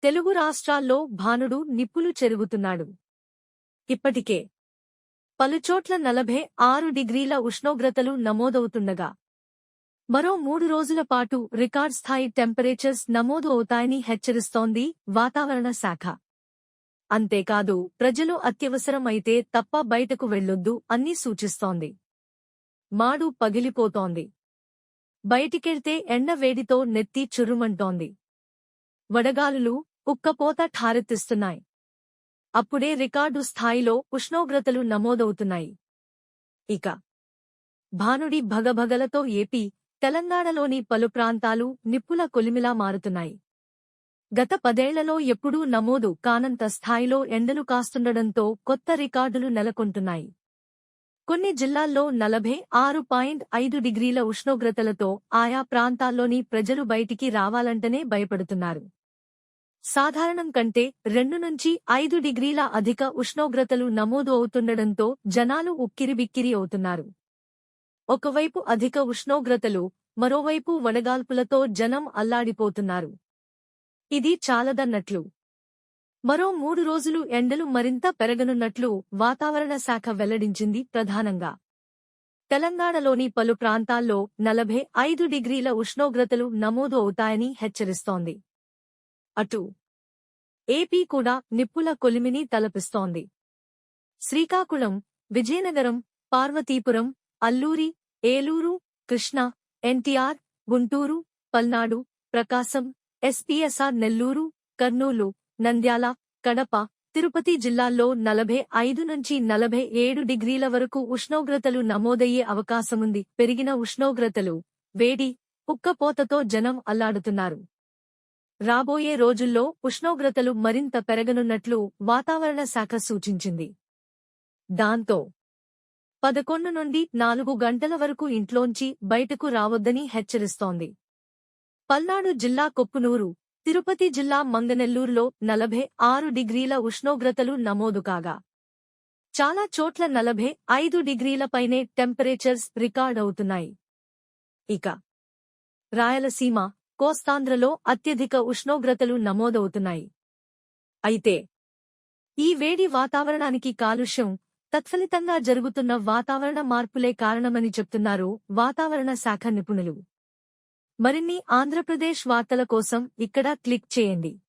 తెలుగు రాష్ట్రాల్లో భానుడు నిప్పులు చెరుగుతున్నాడు. ఇప్పటికే పలుచోట్ల 46 డిగ్రీల ఉష్ణోగ్రతలు నమోదవుతుండగా మరో 3 రోజుల పాటు రికార్డ్ స్థాయి టెంపరేచర్స్ నమోదు అవుతాయని హెచ్చరిస్తోంది వాతావరణ శాఖ. అంతేకాదు ప్రజలు అత్యవసరం అయితే తప్ప బయటకు వెళ్లొద్దు అని సూచిస్తోంది. మాడు పగిలిపోతోంది. బయటికెళ్తే ఎండ వేడితో నెత్తి చుర్రుమంటోంది. వడగాలులు, ఉక్కపోత ఠారెత్తిస్తున్నాయి. అప్పుడే రికార్డు స్థాయిలో ఉష్ణోగ్రతలు నమోదవుతున్నాయి. ఇక భానుడి భగభగలతో ఏపీ, తెలంగాణలోని పలు ప్రాంతాలు నిప్పుల కొలిమిలా మారుతున్నాయి. గత 10 ఏళ్లలో ఎప్పుడూ నమోదు కానంత స్థాయిలో ఎండలు కాస్తుండడంతో కొత్త రికార్డులు నెలకొంటున్నాయి. కొన్ని జిల్లాల్లో 46.5 డిగ్రీల ఉష్ణోగ్రతలతో ఆయా ప్రాంతాల్లోని ప్రజలు బయటికి రావాలంటనే భయపడుతున్నారు. సాధారణం కంటే 2 నుంచి 5 డిగ్రీల అధిక ఉష్ణోగ్రతలు నమోదు అవుతుండడంతో జనాలు ఉక్కిరిబిక్కిరి అవుతున్నారు. ఒకవైపు అధిక ఉష్ణోగ్రతలు, మరోవైపు వడగాల్పులతో జనం అల్లాడిపోతున్నారు. ఇది చాలదన్నట్లు మరో 3 రోజులు ఎండలు మరింత పెరగనున్నట్లు వాతావరణ శాఖ వెల్లడించింది. ప్రధానంగా తెలంగాణలోని పలు ప్రాంతాల్లో 45 డిగ్రీల ఉష్ణోగ్రతలు నమోదు అవుతాయని హెచ్చరిస్తోంది. అటు ఏపీ కూడా నిప్పుల కొలిమిని తలపిస్తోంది. శ్రీకాకుళం, విజయనగరం, పార్వతీపురం, అల్లూరి, ఏలూరు, కృష్ణా, ఎన్టీఆర్, గుంటూరు, పల్నాడు, ప్రకాశం, ఎస్పీఎస్ఆర్ నెల్లూరు, కర్నూలు, నంద్యాల, కడప, తిరుపతి జిల్లాల్లో 45 నుంచి 47 డిగ్రీల వరకు ఉష్ణోగ్రతలు నమోదయ్యే అవకాశముంది. పెరిగిన ఉష్ణోగ్రతలు, వేడి, ఉక్కపోతతో జనం అల్లాడుతున్నారు. రాబోయే రోజుల్లో ఉష్ణోగ్రతలు మరింత పెరగనున్నట్లు వాతావరణ శాఖ సూచించింది. దాంతో 11 నుండి 4 గంటల వరకు ఇంట్లోంచి బయటకు రావొద్దని హెచ్చరిస్తోంది. పల్నాడు జిల్లా కొప్పునూరు, తిరుపతి జిల్లా మంగనెల్లూరులో 46 డిగ్రీల ఉష్ణోగ్రతలు నమోదు కాగా చాలా చోట్ల 45 డిగ్రీలపైనే టెంపరేచర్స్ రికార్డవుతున్నాయి. ఇక రాయలసీమ, కోస్తాంధ్రలో అత్యధిక ఉష్ణోగ్రతలు నమోదవుతున్నాయి. అయితే ఈ వేడి వాతావరణానికి కాలుష్యం, తత్ఫలితంగా జరుగుతున్న వాతావరణ మార్పులే కారణమని చెప్తున్నారు వాతావరణ శాఖ నిపుణులు. మరిన్ని ఆంధ్రప్రదేశ్ వార్తల కోసం ఇక్కడ క్లిక్ చేయండి.